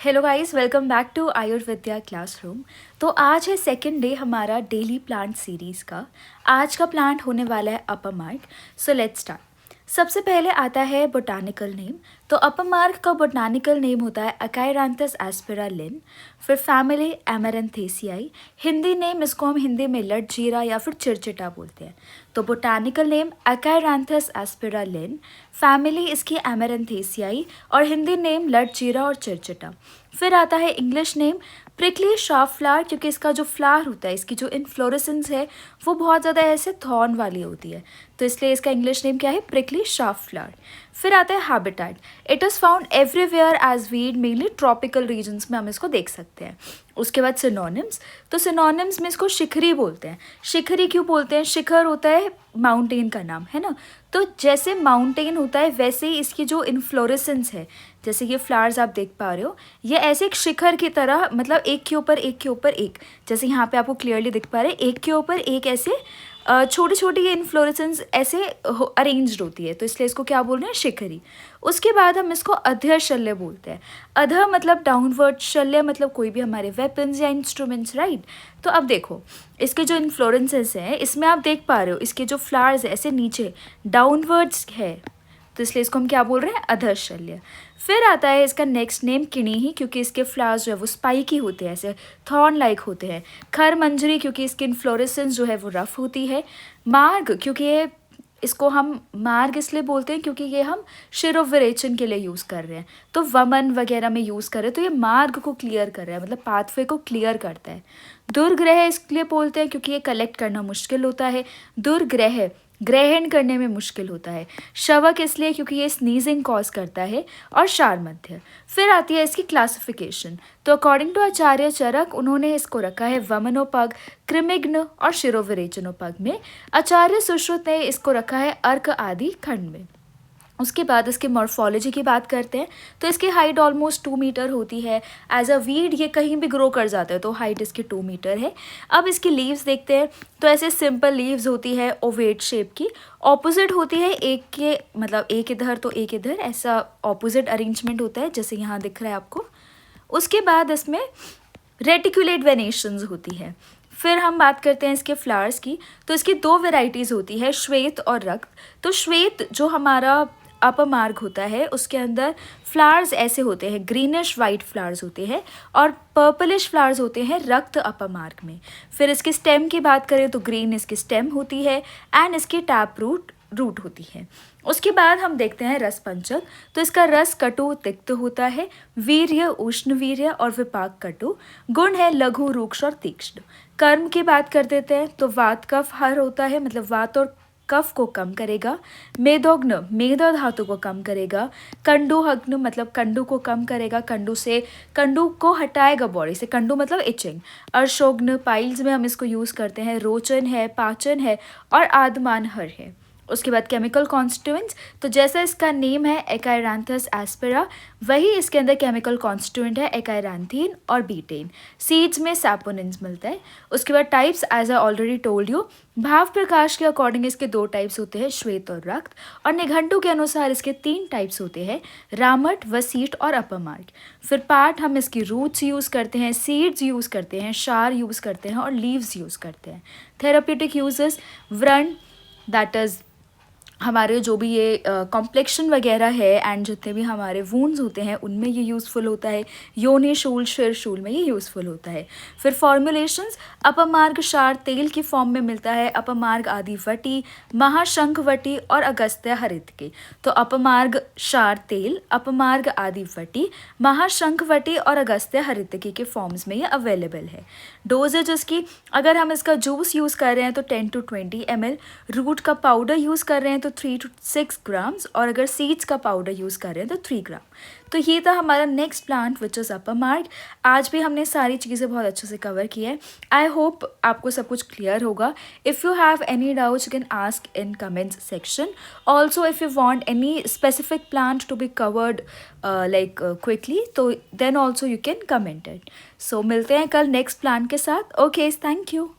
Hello guys, welcome back to Ayurvidya classroom. तो आज है सेकंड डे हमारा डेली प्लांट सीरीज़ का। आज का प्लांट होने वाला है अपमार्क। So let's start. सबसे पहले आता है बोटानिकल नेम। तो अपमार्क का बोटानिकल नेम होता है अकायरांथस एस्पेरा लिन। फिर फैमिली एमेरंथेसियाई। हिंदी नेम इसको हम हिंदी में लटजीरा या फिर चिरचिटा बोलते हैं। तो बोटानिकल नेम अकायरांथस एस्पेरा लिन, फैमिली इसकी एमेरंथेसियाई और हिंदी नेम लटजीरा और चिरचिटा। फिर आता है English name prickly sharp flower, क्योंकि इसका जो फ्लावर होता है, इसकी जो इन्फ्लोरेसेंस है वो बहुत ज़्यादा ऐसे थॉर्न वाली होती है, तो इसलिए इसका इंग्लिश नेम क्या है, प्रिकली शार्प फ्लावर। फिर आता है habitat. It is found everywhere as weed, mainly tropical regions में हम इसको देख सकते हैं। उसके बाद सिनोनिम्स। तो सिनोनिम्स में इसको शिखरी बोलते हैं। शिखरी क्यों बोलते हैं? शिखर होता है माउंटेन का नाम, है ना। तो जैसे माउंटेन होता है वैसे ही इसकी जो इन्फ्लोरेसेंस है, जैसे ये फ्लावर्स आप देख पा रहे हो, ये ऐसे एक शिखर की तरह, मतलब एक के ऊपर एक के ऊपर एक, जैसे यहाँ पे आपको क्लियरली दिख पा रहे हैं, एक के ऊपर एक ऐसे छोटी छोटी ये इन्फ्लोरेसेंस ऐसे अरेंज्ड होती है, तो इसलिए इसको क्या बोल रहे हैं, शिखरी। उसके बाद हम इसको अधर शल्य बोलते हैं। अधर मतलब डाउनवर्ड, शल्य मतलब कोई भी हमारे वेपन्स या इंस्ट्रूमेंट्स, राइट। तो अब देखो इसके जो इन्फ्लोरेंसेस हैं, इसमें आप देख पा रहे हो इसके जो फ्लावर्स है ऐसे नीचे डाउनवर्ड्स है, तो इसलिए इसको हम क्या बोल रहे हैं, अधर शल्य। फिर आता है इसका नेक्स्ट नेम किणीही, क्योंकि इसके फ्लावर्स जो है वो स्पाइकी होते हैं, ऐसे थॉर्न लाइक होते हैं। खर मंजरी, क्योंकि इसकी इन्फ्लोरेसेंस जो है वो रफ होती है। मार्ग, क्योंकि ये इसको हम मार्ग इसलिए बोलते हैं क्योंकि ये हम शिरोविरेचन के लिए यूज़ कर रहे हैं, तो वमन वगैरह में यूज़ कर रहे हैं, तो ये मार्ग को क्लियर कर रहा है, मतलब पाथवे को क्लियर करता है। दुर्ग्रह इसलिए बोलते हैं क्योंकि ये कलेक्ट करना मुश्किल होता है। दुर्ग्रह ग्रहण करने में मुश्किल होता है। शवक इसलिए क्योंकि ये स्नीजिंग कॉज करता है। और शार मध्य। फिर आती है इसकी क्लासिफिकेशन। तो अकॉर्डिंग टू आचार्य चरक, उन्होंने इसको रखा है वमनोपग, कृमिग्न और शिरोविरेचनोपग में। आचार्य सुश्रुत ने इसको रखा है अर्क आदि खंड में। उसके बाद इसके मॉर्फोलॉजी की बात करते हैं, तो इसकी हाइट ऑलमोस्ट 2 मीटर होती है। एज अ वीड ये कहीं भी ग्रो कर जाता है, तो हाइट इसकी 2 मीटर है। अब इसकी लीव्स देखते हैं, तो ऐसे सिंपल लीव्स होती है ओवेट शेप की, ऑपोजिट होती है, एक के मतलब एक इधर तो एक इधर, ऐसा ऑपोजिट अरेंजमेंट होता है जैसे यहाँ दिख रहा है आपको। उसके बाद इसमें रेटिकुलेट वेनेशंस होती है। फिर हम बात करते हैं इसके फ्लावर्स की, तो इसकी 2 वेराइटीज़ होती है, श्वेत और रक्त। तो श्वेत जो हमारा अपमार्ग होता है उसके अंदर फ्लावर्स ऐसे होते हैं, ग्रीनिश वाइट फ्लावर्स होते हैं, और पर्पलिश फ्लावर्स होते हैं रक्त अपमार्ग में। फिर इसके स्टेम की बात करें तो ग्रीन इसकी स्टेम होती है एंड इसकी टैप रूट होती है। उसके बाद हम देखते हैं रस पंचक। तो इसका रस कटु तिक्त होता है, वीर्य उष्ण वीर्य और विपाक कटु। गुण है लघु रूक्ष और तीक्ष्ण। कर्म की बात कर देते हैं, तो वात कफ हर होता है, मतलब वात और कफ को कम करेगा। मेदोग्न मेदा धातु को कम करेगा। कंडुहग्न मतलब कंडु को कम करेगा, कंडु को हटाएगा बॉडी से, कंडु मतलब इचिंग। अर्शोग्न पाइल्स में हम इसको यूज़ करते हैं। रोचन है, पाचन है और आदमान हर है। उसके बाद केमिकल कॉन्स्टिट्यूएंट्स, तो जैसा इसका नेम है एकायरांथस एस्पेरा, वही इसके अंदर केमिकल कॉन्स्टिट्यूएंट है एकायरांथीन और बीटेन। सीड्स में सैपोनिन्स मिलता है। उसके बाद types, as I already told you, Bhav Prakash के अकॉर्डिंग इसके 2 टाइप्स होते हैं, श्वेत और रक्त। और निघंटु के अनुसार इसके 3 टाइप्स होते हैं, रामट, वसीट और अपमार्ग। फिर पार्ट हम इसकी रूट्स यूज़ करते हैं, सीड्स यूज़ करते हैं, शार यूज़ करते हैं और लीव्स यूज़ करते हैं। थेराप्यूटिक यूजेस, व्रण, दैट इज़ हमारे जो भी ये कॉम्प्लेक्शन वगैरह है एंड जितने भी हमारे वूंड्स होते हैं उनमें ये यूज़फुल होता है। योनि शूल, शिर शूल में ये यूज़फुल होता है। फिर फॉर्मुलेशंस, अपमार्ग शार तेल की फॉर्म में मिलता है, अपमार्ग आदि वटी, महाशंख वटी और अगस्त्य हरित के। तो अपमार्ग शार तेल, अपमार्ग आदि वटी, महाशंख वटी और अगस्त्य हरितकी के फॉर्म्स में ये अवेलेबल है। डोजेज इसकी, अगर हम इसका जूस यूज़ कर रहे हैं तो 10 to 20 ml, रूट का पाउडर यूज़ कर रहे हैं तो 3 to 6 ग्राम्स, और अगर सीड्स का पाउडर यूज़ कर रहे हैं तो 3 ग्राम। तो ये था हमारा नेक्स्ट प्लांट विच इज़ अपमार्ग। आज भी हमने सारी चीज़ें बहुत अच्छे से कवर की है। आई होप आपको सब कुछ क्लियर होगा। If you have any doubts you can ask in comments section. Also if you want any specific plant to be covered like quickly, तो then also you can comment it. So मिलते हैं कल next plant के साथ। Okay, thank you.